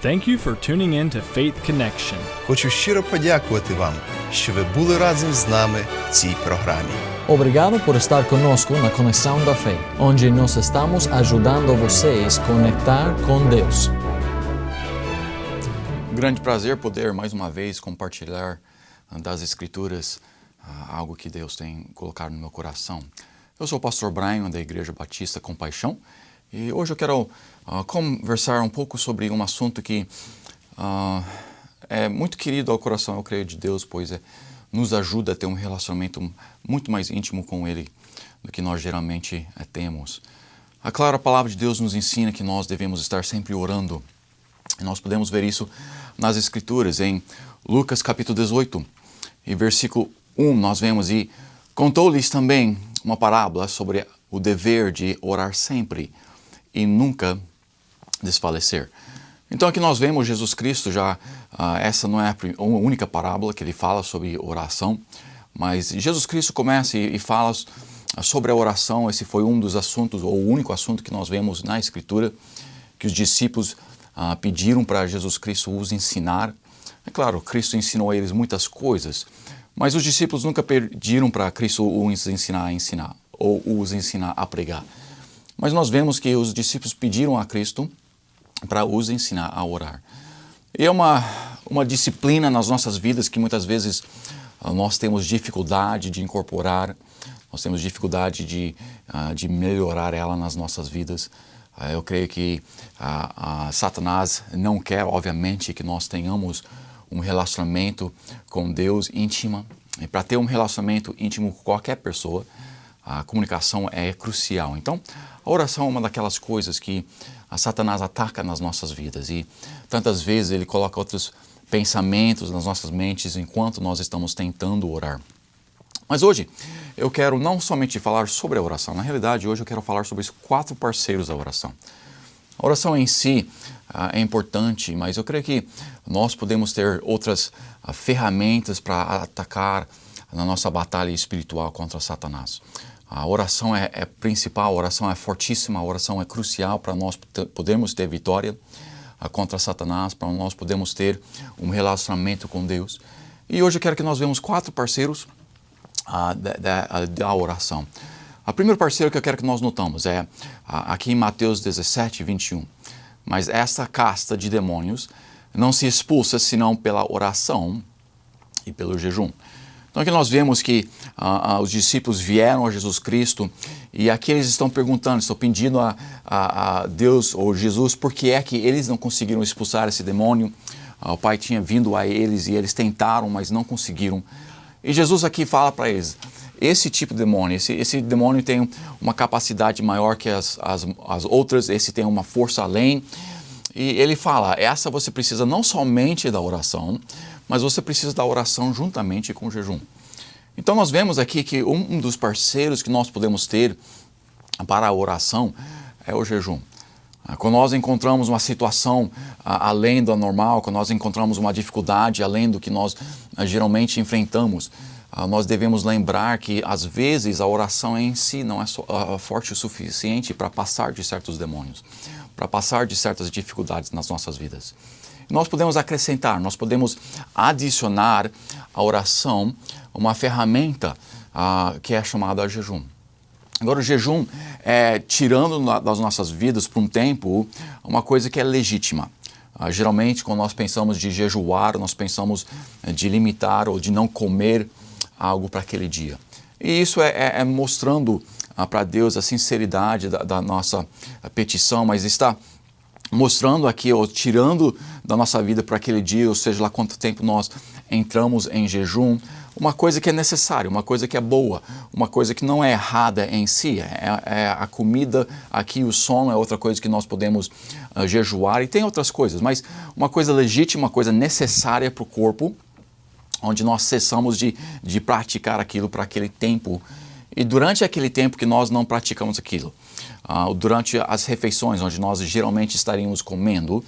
Thank you for tuning in to Faith Connection. Хочу щиро подякувати вам, що ви були разом з нами в цій програмі. Obrigado por estar conosco na Conexão da Fé, onde nós estamos ajudando vocês a conectar com Deus. Grande prazer poder mais uma vez compartilhar das Escrituras algo que Deus tem colocado no meu coração. Eu sou o pastor Brian da Igreja Batista Compaixão e hoje eu quero conversar um pouco sobre um assunto que é muito querido ao coração, eu creio, de Deus, pois nos ajuda a ter um relacionamento muito mais íntimo com Ele do que nós geralmente temos. Claro, a palavra de Deus nos ensina que nós devemos estar sempre orando. E nós podemos ver isso nas Escrituras, em Lucas capítulo 18, e versículo 1, nós vemos: e contou-lhes também uma parábola sobre o dever de orar sempre e nunca desfalecer. Então aqui nós vemos Jesus Cristo já, essa não é a única parábola que ele fala sobre oração, mas Jesus Cristo começa e fala sobre a oração. Esse foi um dos assuntos, ou o único assunto que nós vemos na Escritura, que os discípulos pediram para Jesus Cristo os ensinar. É claro, Cristo ensinou a eles muitas coisas, mas os discípulos nunca pediram para Cristo os ensinar a ensinar, ou os ensinar a pregar. Mas nós vemos que os discípulos pediram a Cristo para os ensinar a orar. E é uma disciplina nas nossas vidas que muitas vezes nós temos dificuldade de incorporar, nós temos dificuldade de melhorar ela nas nossas vidas. Eu creio que Satanás não quer, obviamente, que nós tenhamos um relacionamento com Deus íntimo. E para ter um relacionamento íntimo com qualquer pessoa, a comunicação é crucial. Então, a oração é uma daquelas coisas que Satanás ataca nas nossas vidas e tantas vezes ele coloca outros pensamentos nas nossas mentes enquanto nós estamos tentando orar. Mas hoje eu quero não somente falar sobre a oração, na realidade hoje eu quero falar sobre os 4 parceiros da oração. A oração em si é importante, mas eu creio que nós podemos ter outras ferramentas para atacar na nossa batalha espiritual contra Satanás. A oração é principal, a oração é fortíssima, a oração é crucial para nós podermos ter vitória contra Satanás, para nós podermos ter um relacionamento com Deus. E hoje eu quero que nós vejamos 4 parceiros da oração. O primeiro parceiro que eu quero que nós notamos é aqui em Mateus 17, 21. Mas essa casta de demônios não se expulsa senão pela oração e pelo jejum. Então aqui nós vemos que os discípulos vieram a Jesus Cristo e aqui eles estão perguntando, estão pedindo a Deus ou Jesus por que é que eles não conseguiram expulsar esse demônio. O Pai tinha vindo a eles e eles tentaram, mas não conseguiram. E Jesus aqui fala para eles: esse tipo de demônio, esse demônio tem uma capacidade maior que as outras, esse tem uma força além. E ele fala, essa você precisa não somente da oração, mas você precisa da oração juntamente com o jejum. Então nós vemos aqui que um dos parceiros que nós podemos ter para a oração é o jejum. Quando nós encontramos uma situação além do normal, quando nós encontramos uma dificuldade além do que nós geralmente enfrentamos, nós devemos lembrar que às vezes a oração em si não é forte o suficiente para passar de certos demônios, para passar de certas dificuldades nas nossas vidas. Nós podemos acrescentar, nós podemos adicionar à oração uma ferramenta que é chamada jejum. Agora, o jejum é tirando das nossas vidas por um tempo uma coisa que é legítima. Geralmente, quando nós pensamos de jejuar, nós pensamos de limitar ou de não comer algo para aquele dia. E isso é mostrando para Deus a sinceridade da nossa petição, mas está mostrando aqui, ou tirando da nossa vida para aquele dia, ou seja lá quanto tempo nós entramos em jejum, uma coisa que é necessária, uma coisa que é boa, uma coisa que não é errada em si. É a comida aqui, o sono é outra coisa que nós podemos jejuar, e tem outras coisas, mas uma coisa legítima, uma coisa necessária para o corpo, onde nós cessamos de praticar aquilo para aquele tempo. E durante aquele tempo que nós não praticamos aquilo, durante as refeições, onde nós geralmente estaríamos comendo,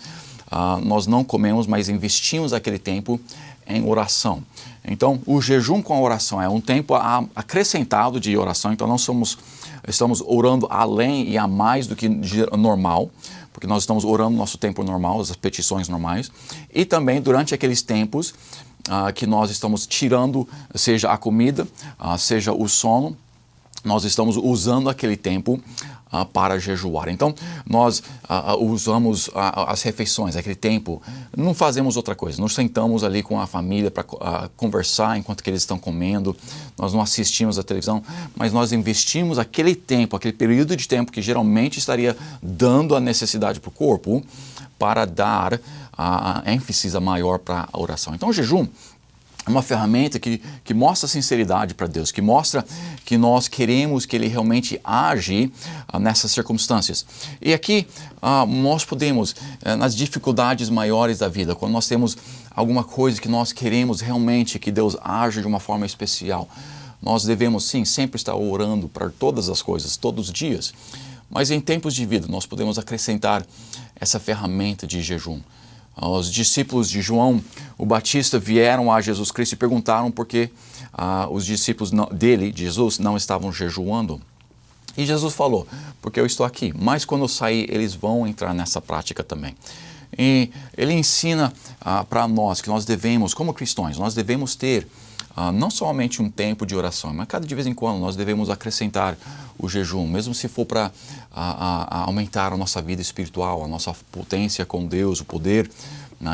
nós não comemos, mas investimos aquele tempo em oração. Então, o jejum com a oração é um tempo acrescentado de oração, então não estamos orando além e a mais do que normal, porque nós estamos orando no nosso tempo normal, as petições normais, e também durante aqueles tempos que nós estamos tirando, seja a comida, seja o sono, nós estamos usando aquele tempo para jejuar. Então, nós usamos as refeições, aquele tempo, não fazemos outra coisa. Nos sentamos ali com a família para conversar enquanto que eles estão comendo, nós não assistimos a televisão, mas nós investimos aquele tempo, aquele período de tempo que geralmente estaria dando a necessidade para o corpo, para dar a ênfase maior para a oração. Então, o jejum é uma ferramenta que mostra sinceridade para Deus, que mostra que nós queremos que Ele realmente age nessas circunstâncias. E aqui nós podemos, nas dificuldades maiores da vida, quando nós temos alguma coisa que nós queremos realmente que Deus age de uma forma especial, nós devemos sim sempre estar orando para todas as coisas, todos os dias. Mas em tempos de vida nós podemos acrescentar essa ferramenta de jejum. Os discípulos de João o Batista vieram a Jesus Cristo e perguntaram por que os discípulos dele, de Jesus, não estavam jejuando. E Jesus falou, porque eu estou aqui, mas quando eu sair, eles vão entrar nessa prática também. E ele ensina para nós que nós devemos, como cristãos, nós devemos ter não somente um tempo de oração, mas cada de vez em quando nós devemos acrescentar o jejum, mesmo se for para aumentar a nossa vida espiritual, a nossa potência com Deus, o poder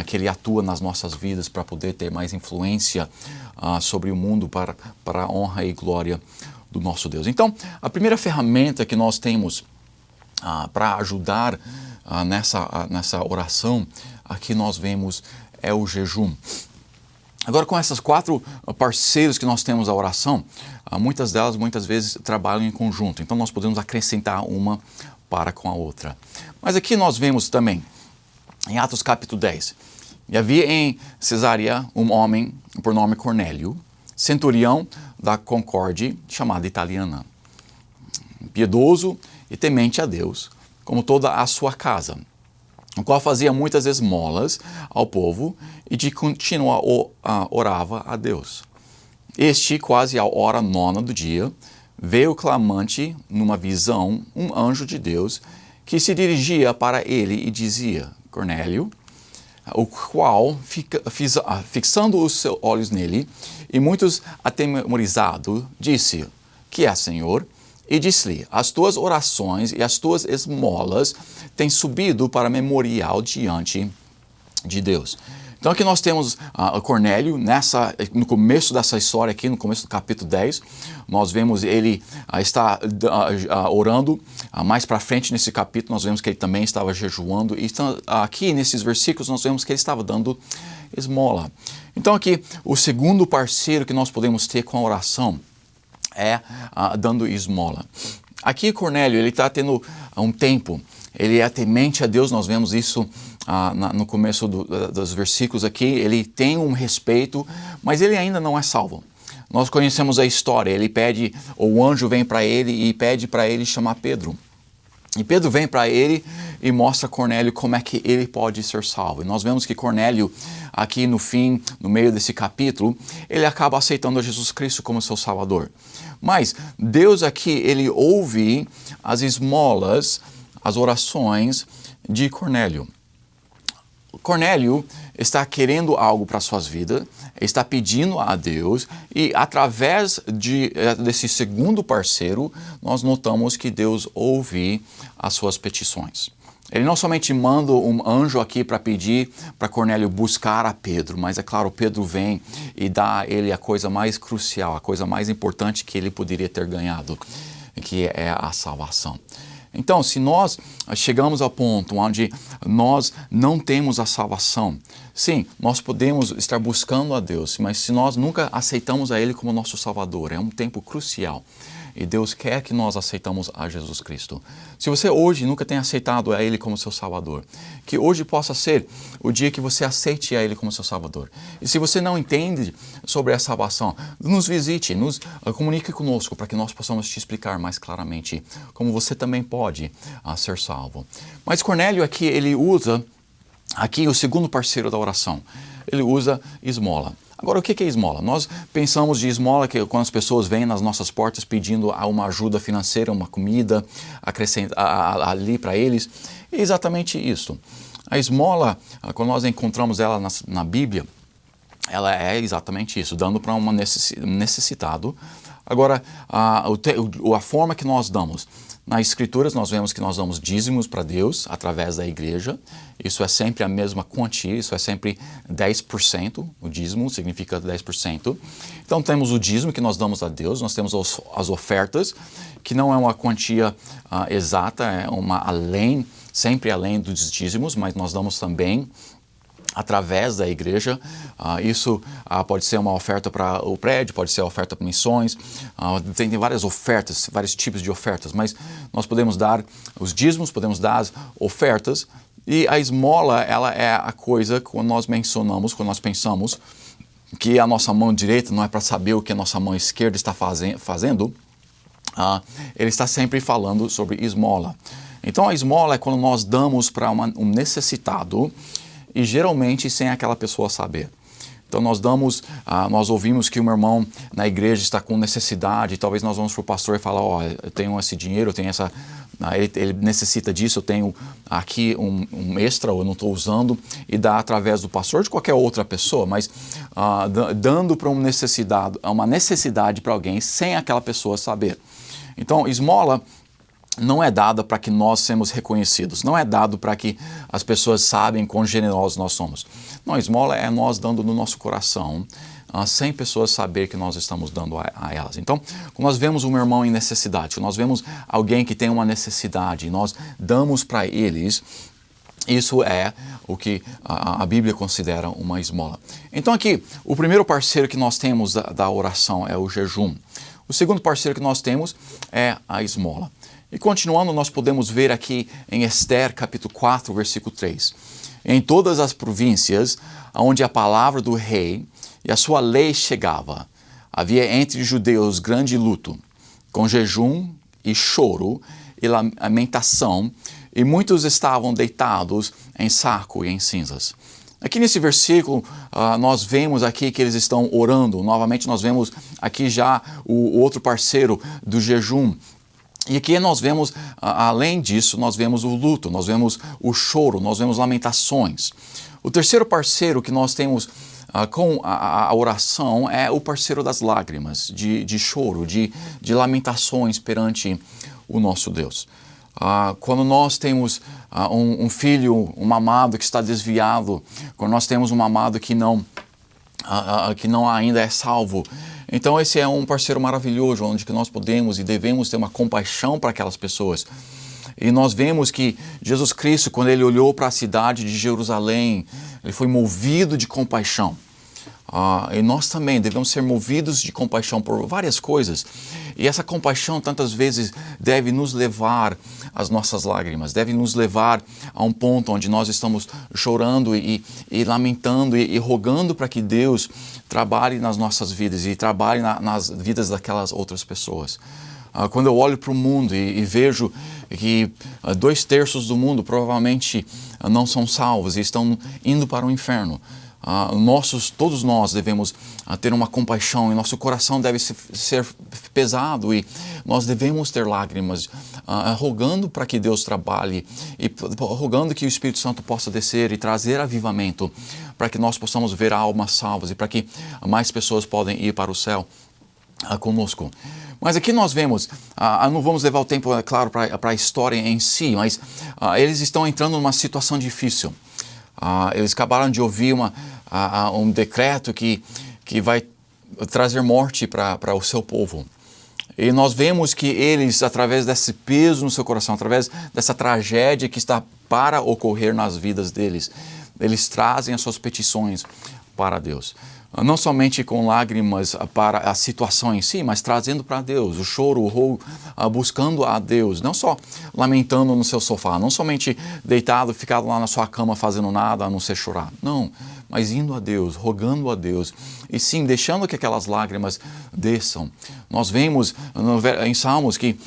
que Ele atua nas nossas vidas para poder ter mais influência sobre o mundo para a honra e glória do nosso Deus. Então, a primeira ferramenta que nós temos para ajudar nessa oração, aqui nós vemos, é o jejum. Agora, com essas 4 parceiros que nós temos à oração, muitas delas, muitas vezes, trabalham em conjunto. Então, nós podemos acrescentar uma para com a outra. Mas aqui nós vemos também, em Atos capítulo 10, e havia em Cesareia um homem por nome Cornélio, centurião da Concorde, chamada Italiana, piedoso e temente a Deus, como toda a sua casa, o qual fazia muitas esmolas ao povo e de contínuo orava a Deus. Este, quase à hora 9ª do dia, veio clamante numa visão um anjo de Deus que se dirigia para ele e dizia, Cornélio, o qual, fixando os seus olhos nele, e muitos atemorizado, disse, que é, Senhor? E disse-lhe, as tuas orações e as tuas esmolas têm subido para memorial diante de Deus. Então aqui nós temos Cornélio, no começo dessa história aqui, no começo do capítulo 10, nós vemos ele está orando, mais para frente nesse capítulo nós vemos que ele também estava jejuando, e aqui nesses versículos nós vemos que ele estava dando esmola. Então aqui o segundo parceiro que nós podemos ter com a oração é dando esmola. Aqui Cornélio, ele está tendo um tempo, ele é temente a Deus, nós vemos isso no começo dos versículos aqui, ele tem um respeito, mas ele ainda não é salvo. Nós conhecemos a história, ele pede, o anjo vem para ele e pede para ele chamar Pedro. E Pedro vem para ele e mostra a Cornélio como é que ele pode ser salvo. E nós vemos que Cornélio, aqui no fim, no meio desse capítulo, ele acaba aceitando a Jesus Cristo como seu Salvador. Mas Deus aqui, ele ouve as esmolas, as orações de Cornélio. Cornélio está querendo algo para suas vidas, está pedindo a Deus e através desse segundo parceiro, nós notamos que Deus ouve as suas petições. Ele não somente manda um anjo aqui para pedir para Cornélio buscar a Pedro, mas é claro, Pedro vem e dá a ele a coisa mais crucial, a coisa mais importante que ele poderia ter ganhado, que é a salvação. Então, se nós chegamos ao ponto onde nós não temos a salvação, sim, nós podemos estar buscando a Deus, mas se nós nunca aceitamos a Ele como nosso Salvador, é um tempo crucial. E Deus quer que nós aceitamos a Jesus Cristo. Se você hoje nunca tem aceitado a Ele como seu Salvador, que hoje possa ser o dia que você aceite a Ele como seu Salvador. E se você não entende sobre a salvação, nos visite, nos comunique conosco para que nós possamos te explicar mais claramente como você também pode ser salvo. Mas Cornélio aqui, ele usa aqui o segundo parceiro da oração. Ele usa esmola. Agora, o que é esmola? Nós pensamos de esmola que quando as pessoas vêm nas nossas portas pedindo uma ajuda financeira, uma comida ali para eles É exatamente isso. A esmola, quando nós encontramos ela na Bíblia, ela é exatamente isso, dando para um necessitado. Agora, a forma que nós damos. Nas Escrituras, nós vemos que nós damos dízimos para Deus através da igreja. Isso é sempre a mesma quantia, isso é sempre 10%. O dízimo significa 10%. Então, temos o dízimo que nós damos a Deus, nós temos as ofertas, que não é uma quantia exata, é sempre além dos dízimos, mas nós damos também através da igreja. Isso pode ser uma oferta para o prédio, pode ser oferta para missões, tem várias ofertas, vários tipos de ofertas, mas nós podemos dar os dízimos, podemos dar as ofertas, e a esmola, ela é a coisa quando nós mencionamos, quando nós pensamos que a nossa mão direita não é para saber o que a nossa mão esquerda está fazendo, ele está sempre falando sobre esmola. Então a esmola é quando nós damos para um necessitado, e geralmente sem aquela pessoa saber. Então nós ouvimos que um irmão na igreja está com necessidade, e talvez nós vamos para o pastor e falar, eu tenho esse dinheiro, eu tenho ele necessita disso, eu tenho aqui um extra, eu não estou usando, e dá através do pastor, de qualquer outra pessoa, mas dando para uma necessidade para alguém sem aquela pessoa saber. Então esmola não é dada para que nós sejamos reconhecidos, não é dado para que as pessoas sabem quão generosos nós somos. Não, esmola é nós dando no nosso coração, sem pessoas saber que nós estamos dando a elas. Então, quando nós vemos um irmão em necessidade, quando nós vemos alguém que tem uma necessidade, e nós damos para eles, isso é o que a Bíblia considera uma esmola. Então aqui, o primeiro parceiro que nós temos da oração é o jejum. O segundo parceiro que nós temos é a esmola. E continuando, nós podemos ver aqui em Esther, capítulo 4, versículo 3. Em todas as províncias onde a palavra do rei e a sua lei chegava, havia entre os judeus grande luto, com jejum e choro e lamentação, e muitos estavam deitados em saco e em cinzas. Aqui nesse versículo, nós vemos aqui que eles estão orando. Novamente, nós vemos aqui já o outro parceiro do jejum. E aqui nós vemos, além disso, nós vemos o luto, nós vemos o choro, nós vemos lamentações. O terceiro parceiro que nós temos com a oração é o parceiro das lágrimas, de choro, de lamentações perante o nosso Deus. Quando nós temos um filho, um amado que está desviado, quando nós temos um amado que não ainda é salvo, então esse é um parceiro maravilhoso, onde que nós podemos e devemos ter uma compaixão para aquelas pessoas. E nós vemos que Jesus Cristo, quando ele olhou para a cidade de Jerusalém, ele foi movido de compaixão. E nós também devemos ser movidos de compaixão por várias coisas. E essa compaixão tantas vezes deve nos levar às nossas lágrimas, deve nos levar a um ponto onde nós estamos chorando e lamentando e rogando para que Deus trabalhe nas nossas vidas e trabalhe nas vidas daquelas outras pessoas. Quando eu olho para o mundo e vejo que 2/3 do mundo provavelmente não são salvos e estão indo para o inferno, todos nós devemos ter uma compaixão e nosso coração deve ser pesado e nós devemos ter lágrimas, rogando para que Deus trabalhe e rogando que o Espírito Santo possa descer e trazer avivamento para que nós possamos ver almas salvas e para que mais pessoas podem ir para o céu conosco. Mas aqui nós vemos, não vamos levar o tempo, é claro, para a história em si, mas eles estão entrando numa situação difícil. Eles acabaram de ouvir um decreto que vai trazer morte para o seu povo. E nós vemos que eles, através desse peso no seu coração, através dessa tragédia que está para ocorrer nas vidas deles, eles trazem as suas petições para Deus. Não somente com lágrimas para a situação em si, mas trazendo para Deus o choro, o roubo, buscando a Deus, não só lamentando no seu sofá, não somente deitado, ficado lá na sua cama fazendo nada a não ser chorar, não, mas indo a Deus, rogando a Deus, e sim, deixando que aquelas lágrimas desçam. Nós vemos em Salmos que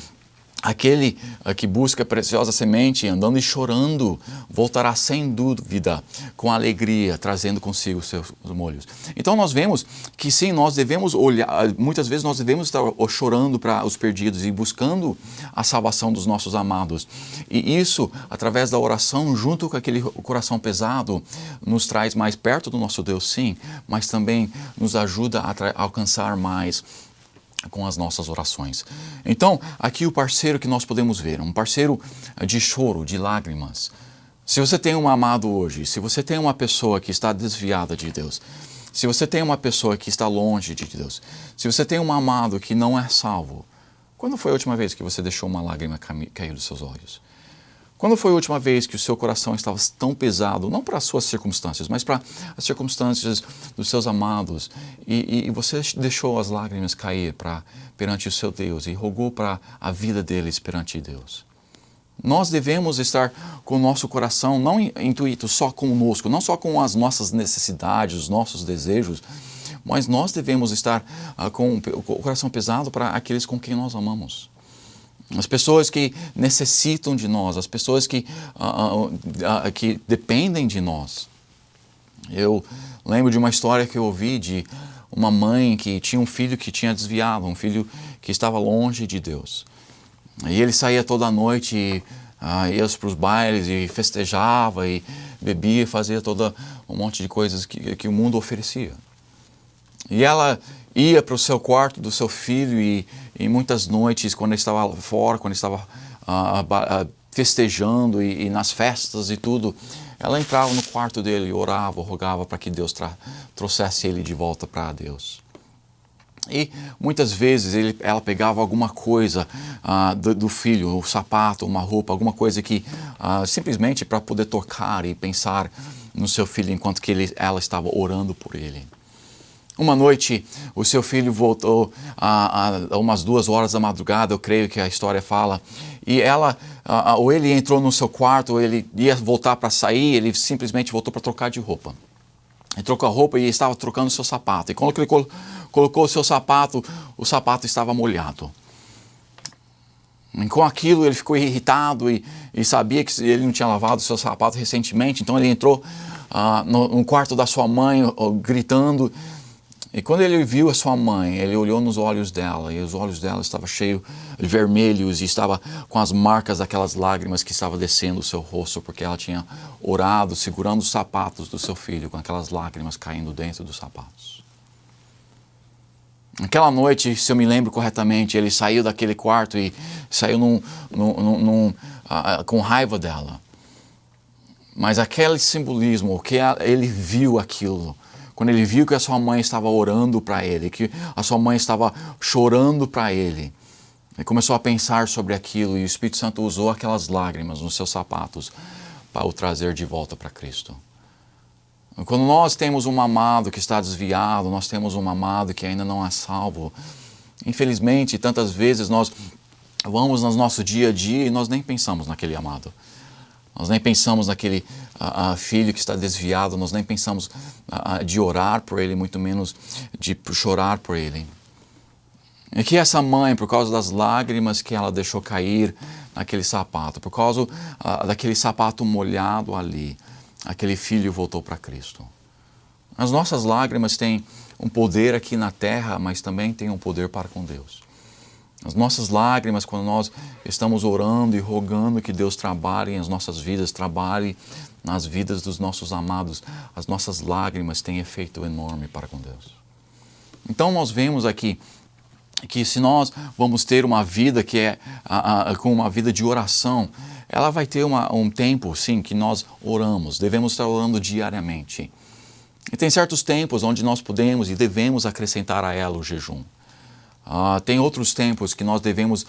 Aquele que busca a preciosa semente, andando e chorando, voltará sem dúvida, com alegria, trazendo consigo os seus molhos. Então nós vemos que sim, nós devemos olhar, muitas vezes nós devemos estar chorando para os perdidos e buscando a salvação dos nossos amados. E isso, através da oração, junto com aquele coração pesado, nos traz mais perto do nosso Deus, sim, mas também nos ajuda a alcançar mais com as nossas orações. Então, aqui o parceiro que nós podemos ver, um parceiro de choro, de lágrimas. Se você tem um amado hoje, se você tem uma pessoa que está desviada de Deus, se você tem uma pessoa que está longe de Deus, se você tem um amado que não é salvo, quando foi a última vez que você deixou uma lágrima cair dos seus olhos? Quando foi a última vez que o seu coração estava tão pesado, não para as suas circunstâncias, mas para as circunstâncias dos seus amados, e você deixou as lágrimas cair perante o seu Deus e rogou para a vida deles perante Deus? Nós devemos estar com o nosso coração não intuito só conosco, não só com as nossas necessidades, os nossos desejos, mas nós devemos estar com o coração pesado para aqueles com quem nós amamos. As pessoas que necessitam de nós, as pessoas que dependem de nós. Eu lembro de uma história que eu ouvi de uma mãe que tinha um filho que tinha desviado, um filho que estava longe de Deus. E ele saía toda noite, ia para os bailes e festejava e bebia e fazia todo um monte de coisas que o mundo oferecia. E ela ia para o seu quarto do seu filho e muitas noites, quando ele estava fora, quando ele estava festejando e nas festas e tudo, ela entrava no quarto dele e orava, rogava para que Deus trouxesse ele de volta para Deus. E muitas vezes ela pegava alguma coisa do filho, um sapato, uma roupa, alguma coisa que simplesmente para poder tocar e pensar no seu filho enquanto que ela estava orando por ele. Uma noite, o seu filho voltou a umas 2 horas da madrugada, eu creio que a história fala, e ou ele entrou no seu quarto, ou ele ia voltar para sair, ele simplesmente voltou para trocar de roupa. Ele trocou a roupa e estava trocando o seu sapato. E quando ele colocou o seu sapato, o sapato estava molhado. E com aquilo ele ficou irritado e sabia que ele não tinha lavado o seu sapato recentemente, então ele entrou no quarto da sua mãe gritando. E quando ele viu a sua mãe, ele olhou nos olhos dela, e os olhos dela estavam cheios de vermelhos e estava com as marcas daquelas lágrimas que estavam descendo o seu rosto, porque ela tinha orado, segurando os sapatos do seu filho, com aquelas lágrimas caindo dentro dos sapatos. Naquela noite, se eu me lembro corretamente, ele saiu daquele quarto e saiu com raiva dela. Mas aquele simbolismo, que ele viu aquilo, quando ele viu que a sua mãe estava orando para ele, que a sua mãe estava chorando para ele, ele começou a pensar sobre aquilo e o Espírito Santo usou aquelas lágrimas nos seus sapatos para o trazer de volta para Cristo. Quando nós temos um amado que está desviado, nós temos um amado que ainda não é salvo, infelizmente, tantas vezes nós vamos no nosso dia a dia e nós nem pensamos naquele amado. Nós nem pensamos naquele filho que está desviado, nós nem pensamos de orar por ele, muito menos de chorar por ele. E que essa mãe, por causa das lágrimas que ela deixou cair naquele sapato, por causa daquele sapato molhado ali, aquele filho voltou para Cristo. As nossas lágrimas têm um poder aqui na terra, mas também têm um poder para com Deus. As nossas lágrimas, quando nós estamos orando e rogando que Deus trabalhe em as nossas vidas, trabalhe nas vidas dos nossos amados, as nossas lágrimas têm efeito enorme para com Deus. Então nós vemos aqui que se nós vamos ter uma vida que é com uma vida de oração, ela vai ter um tempo, sim, que nós oramos, devemos estar orando diariamente. E tem certos tempos onde nós podemos e devemos acrescentar a ela o jejum. Tem outros tempos que nós devemos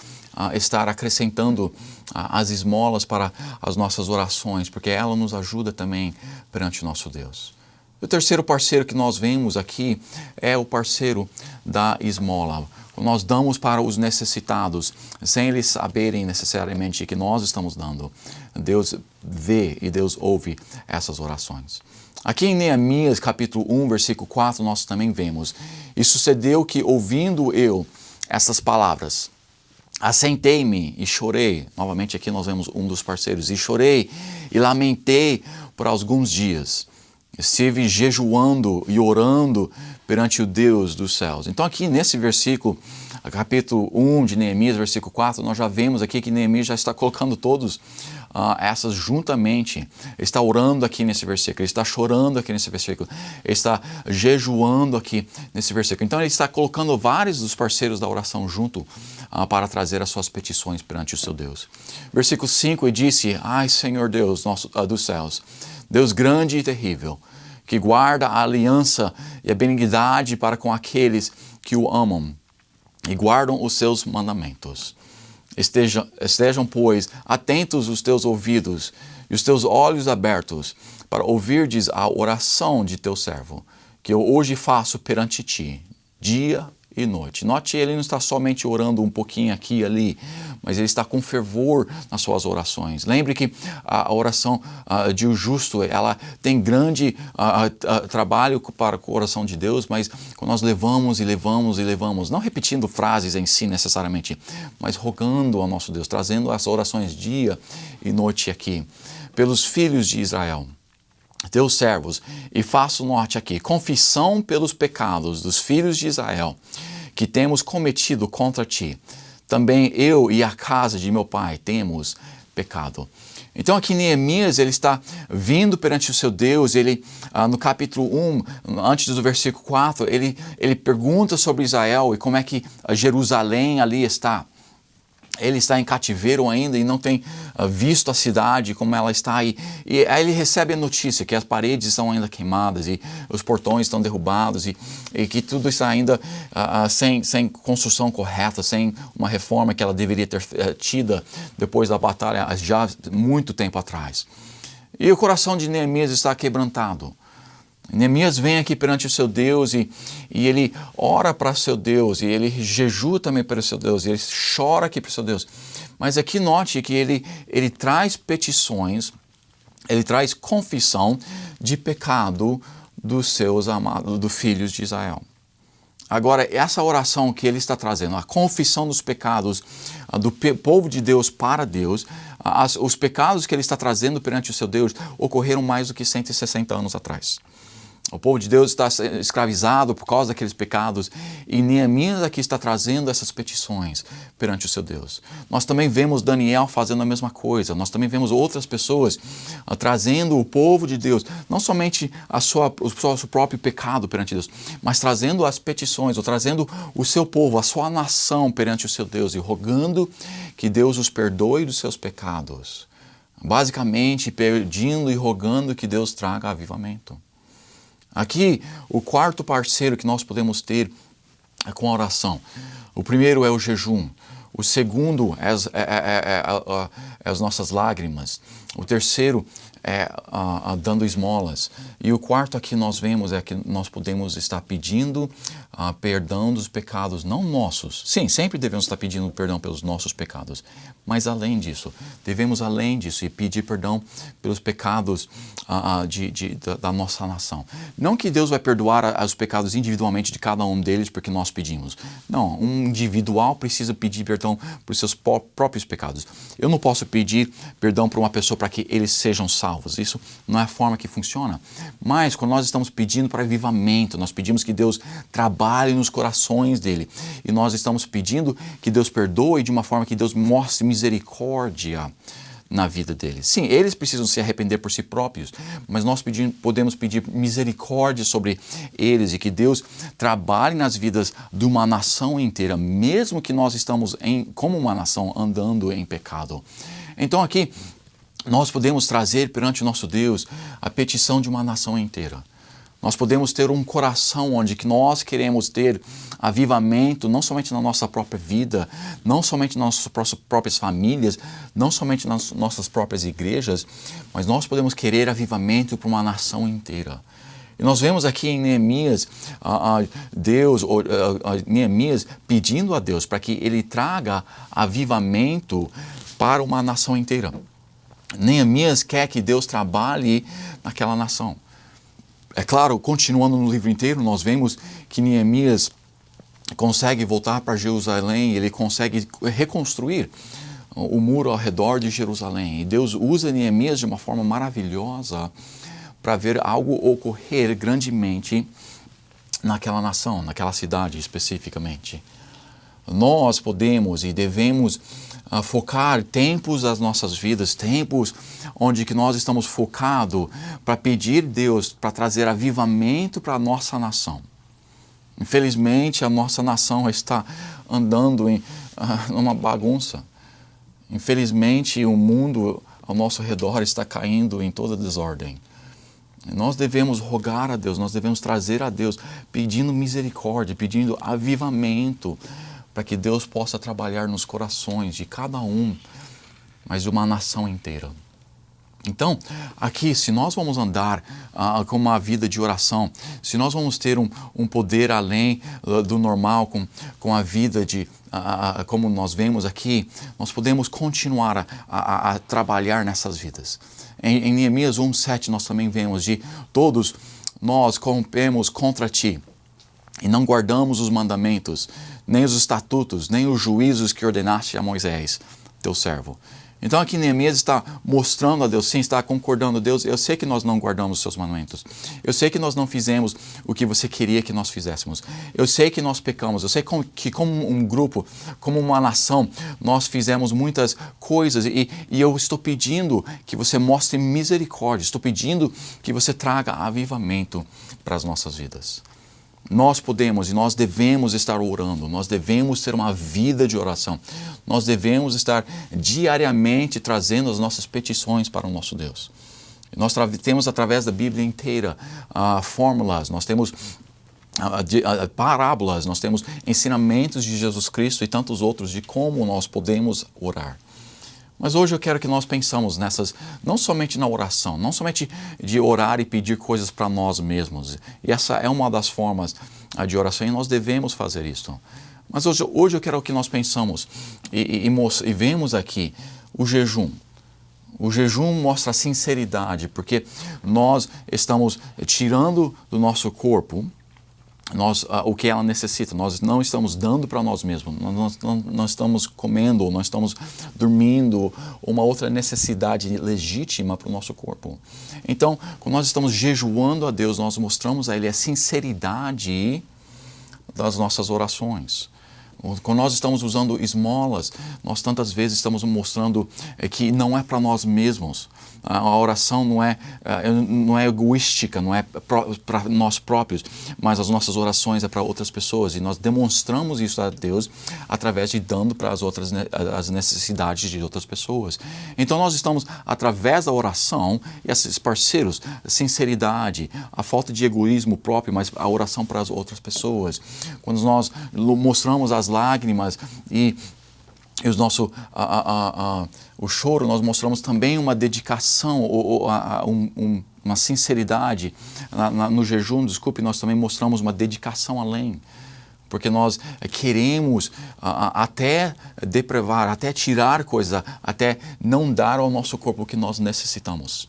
estar acrescentando as esmolas para as nossas orações, porque ela nos ajuda também perante o nosso Deus. O terceiro parceiro que nós vemos aqui é o parceiro da esmola. Nós damos para os necessitados, sem eles saberem necessariamente que nós estamos dando. Deus vê e Deus ouve essas orações. Aqui em Neemias, capítulo 1, versículo 4, nós também vemos: E sucedeu que, ouvindo eu essas palavras, Assentei-me e chorei. Novamente aqui nós vemos um dos parceiros. E chorei e lamentei por alguns dias. Estive jejuando e orando perante o Deus dos céus. Então aqui nesse versículo, capítulo 1 de Neemias, versículo 4, nós já vemos aqui que Neemias já está colocando todos essas juntamente. Ele está orando aqui nesse versículo, ele está chorando aqui nesse versículo, ele está jejuando aqui nesse versículo. Então ele está colocando vários dos parceiros da oração junto para trazer as suas petições perante o seu Deus. Versículo 5, ele disse: ai, Senhor Deus dos céus, Deus grande e terrível, que guarda a aliança e a benignidade para com aqueles que o amam e guardam os seus mandamentos. Estejam, pois, atentos os teus ouvidos e os teus olhos abertos para ouvirdes a oração de teu servo, que eu hoje faço perante ti, dia e noite. Note, ele não está somente orando um pouquinho aqui e ali, mas ele está com fervor nas suas orações. Lembre que a oração de um justo, ela tem grande trabalho para o coração de Deus, mas quando nós levamos e levamos e levamos, não repetindo frases em si necessariamente, mas rogando ao nosso Deus, trazendo as orações dia e noite aqui, pelos filhos de Israel, teus servos, e faço note aqui, confissão pelos pecados dos filhos de Israel, que temos cometido contra ti. Também eu e a casa de meu pai temos pecado. Então aqui Neemias, ele está vindo perante o seu Deus, ele no capítulo 1, antes do versículo 4, ele pergunta sobre Israel e como é que Jerusalém ali está. Ele está em cativeiro ainda e não tem visto a cidade como ela está aí. E aí ele recebe a notícia que as paredes estão ainda queimadas e os portões estão derrubados e que tudo está ainda sem construção correta, sem uma reforma que ela deveria ter tida depois da batalha já muito tempo atrás. E o coração de Neemias está quebrantado. Neemias vem aqui perante o seu Deus e ele ora para o seu Deus e ele jejua também para o seu Deus e ele chora aqui para o seu Deus. Mas aqui note que ele traz petições, ele traz confissão de pecado dos seus amados, dos filhos de Israel. Agora, essa oração que ele está trazendo, a confissão dos pecados do povo de Deus para Deus, os pecados que ele está trazendo perante o seu Deus ocorreram mais do que 160 anos atrás. O povo de Deus está escravizado por causa daqueles pecados e Neemias aqui está trazendo essas petições perante o seu Deus. Nós também vemos Daniel fazendo a mesma coisa, nós também vemos outras pessoas trazendo o povo de Deus, não somente o seu próprio pecado perante Deus, mas trazendo as petições, ou trazendo o seu povo, a sua nação perante o seu Deus e rogando que Deus os perdoe dos seus pecados. Basicamente pedindo e rogando que Deus traga avivamento. Aqui, o quarto parceiro que nós podemos ter é com a oração. O primeiro é o jejum. O segundo é as nossas lágrimas. O terceiro é dando esmolas. E o quarto aqui nós vemos é que nós podemos estar pedindo perdão dos pecados, não nossos. Sim, sempre devemos estar pedindo perdão pelos nossos pecados. Mas além disso, devemos além disso e pedir perdão pelos pecados da nossa nação. Não que Deus vai perdoar os pecados individualmente de cada um deles porque nós pedimos. Não, um individual precisa pedir perdão por seus próprios pecados. Eu não posso pedir perdão para uma pessoa para que eles sejam salvos. Isso não é a forma que funciona. Mas quando nós estamos pedindo para avivamento, nós pedimos que Deus trabalhe nos corações dele. E nós estamos pedindo que Deus perdoe de uma forma que Deus mostre misericórdia na vida deles. Sim, eles precisam se arrepender por si próprios, mas nós podemos pedir misericórdia sobre eles e que Deus trabalhe nas vidas de uma nação inteira, mesmo que nós estamos como uma nação andando em pecado. Então aqui nós podemos trazer perante o nosso Deus a petição de uma nação inteira. Nós podemos ter um coração onde que nós queremos ter avivamento, não somente na nossa própria vida, não somente nas nossas próprias famílias, não somente nas nossas próprias igrejas, mas nós podemos querer avivamento para uma nação inteira. E nós vemos aqui em Neemias, Neemias pedindo a Deus para que ele traga avivamento para uma nação inteira. Neemias quer que Deus trabalhe naquela nação. É claro, continuando no livro inteiro, nós vemos que Neemias consegue voltar para Jerusalém, ele consegue reconstruir o muro ao redor de Jerusalém. E Deus usa Neemias de uma forma maravilhosa para ver algo ocorrer grandemente naquela nação, naquela cidade especificamente. Nós podemos e devemos focar tempos das nossas vidas, tempos onde que nós estamos focados para pedir a Deus para trazer avivamento para a nossa nação. Infelizmente, a nossa nação está andando em uma bagunça. Infelizmente, o mundo ao nosso redor está caindo em toda desordem. Nós devemos rogar a Deus, nós devemos trazer a Deus, pedindo misericórdia, pedindo avivamento, para que Deus possa trabalhar nos corações de cada um, mas de uma nação inteira. Então, aqui, se nós vamos andar com uma vida de oração, se nós vamos ter um poder além do normal, com a vida como nós vemos aqui, nós podemos continuar a trabalhar nessas vidas. Em Neemias 1:7 nós também vemos de todos nós corrompemos contra ti e não guardamos os mandamentos, nem os estatutos, nem os juízos que ordenaste a Moisés, teu servo. Então aqui Neemias está mostrando a Deus, sim, está concordando, Deus, eu sei que nós não guardamos os seus mandamentos, eu sei que nós não fizemos o que você queria que nós fizéssemos, eu sei que nós pecamos, eu sei que como um grupo, como uma nação, nós fizemos muitas coisas e eu estou pedindo que você mostre misericórdia, estou pedindo que você traga avivamento para as nossas vidas. Nós podemos e nós devemos estar orando, nós devemos ter uma vida de oração, nós devemos estar diariamente trazendo as nossas petições para o nosso Deus. Nós temos através da Bíblia inteira fórmulas, nós temos parábolas, nós temos ensinamentos de Jesus Cristo e tantos outros de como nós podemos orar. Mas hoje eu quero que nós pensamos nessas, não somente na oração, não somente de orar e pedir coisas para nós mesmos. E essa é uma das formas de oração e nós devemos fazer isso. Mas hoje eu quero que nós pensamos e vemos aqui o jejum. O jejum mostra a sinceridade, porque nós estamos tirando do nosso corpo o que ela necessita, nós não estamos dando para nós mesmos, nós não estamos comendo, nós estamos dormindo, uma outra necessidade legítima para o nosso corpo. Então, quando nós estamos jejuando a Deus, nós mostramos a Ele a sinceridade das nossas orações. Quando nós estamos usando esmolas, nós tantas vezes estamos mostrando que não é para nós mesmos. A oração não é egoística, não é para nós próprios, mas as nossas orações é para outras pessoas. E nós demonstramos isso a Deus através de dando para as necessidades de outras pessoas. Então nós estamos, através da oração, e esses parceiros, sinceridade, a falta de egoísmo próprio, mas a oração para as outras pessoas. Quando nós mostramos as lágrimas e o choro, nós mostramos também uma dedicação, uma sinceridade. No jejum, nós também mostramos uma dedicação além. Porque nós queremos até depravar, até tirar coisas, até não dar ao nosso corpo o que nós necessitamos.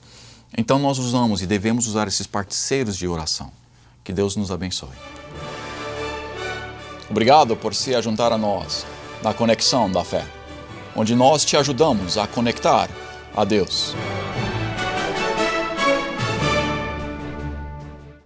Então nós usamos e devemos usar esses parceiros de oração. Que Deus nos abençoe. Obrigado por se ajuntar a nós na Conexão da Fé, onde nós te ajudamos a conectar a Deus.